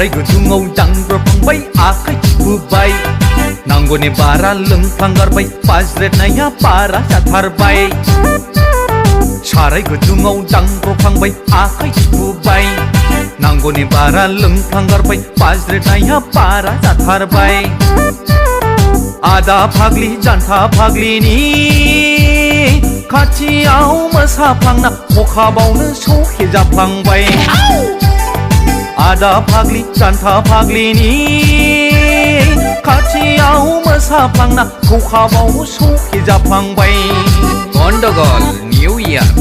साराय गुदुङाव दांब्रफ्लांबाय आखाइ थिफुबाय नांगौनि बारा लोंफ्लांगारबाय बाज्रेदनाया बारा जाथारबाय साराय गुदुङाव दांब्रफ्लांबाय आखाइ थिफुबाय नांगौनि बारा लोंफ्लांगारबाय बाज्रेदनाया बारा जाथारबाय आदा फाग्लि जान्था फाग्लिनि खाथियाव मोसाफ्लांना खखाबावनो सौहेजाफ्लांबाय आदा फाग्लि जान्था फाग्लिनि खाथियाव मोसाफ्लांना खखाबाव सौहेजाफ्लांबाय गन्डगल निउ इयार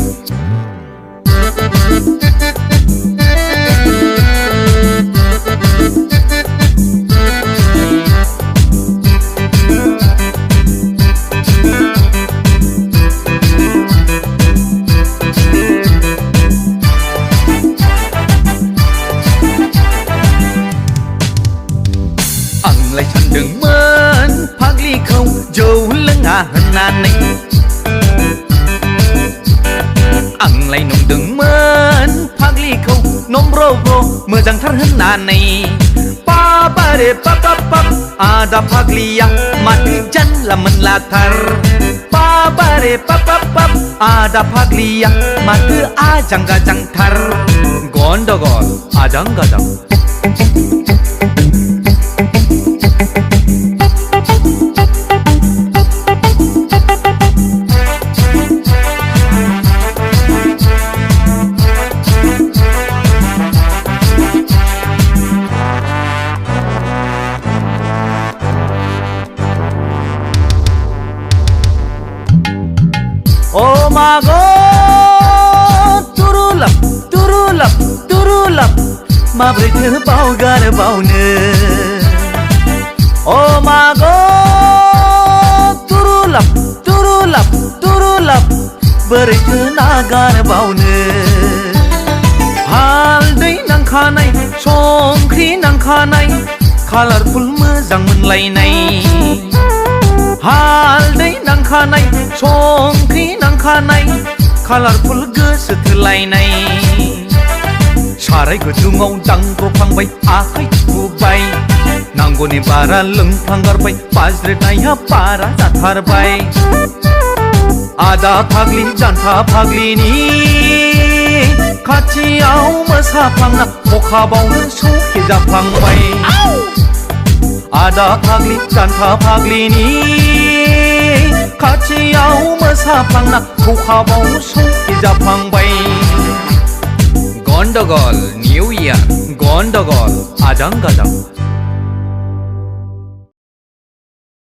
आंलाय सानदोंमोन फाग्लिखौ जौ लोङा होननानै आंलाय नंदोंमोन फाग्लिखौ नम्ब्र' मोजांथार होननानै बाबारे बाब आदा फाग्लिया माथो जानला मोनलाथार बाबारे बाब आदा फाग्लिया माथो आजां गाजांथार गन्डगल आजां गाजां Oh my God, turulap माब्रैथो बावगारबावनो Oh my God, turulap बोरैथो नागारबावनो हालदै नांखानाय संख्रि नांखानाय कालारफुल मोजां मोनलायनाय हालदै नांखानाय संख्रि नांखानाय कालारफुल गोसो थोलायनाय साराय गुदुङाव दांब्रफ्लांबाय आखाइ थिफुबाय नांगौनि बारा लोंफ्लांगारबाय बाज्रेदनाया बारा जाथारबाय आदा फाग्लि जान्था फाग्लिनि खाथियाव मोसाफ्लांना खखाबावनो सौहेजाफ्लांबाय आदा फाग्लि जान्था फाग्लिनि खाथियाव मोसाफ्लांना खखाबाव सौहेजाफ्लांबाय गन्डगल निउ इयार गन्डगल आजां गाजां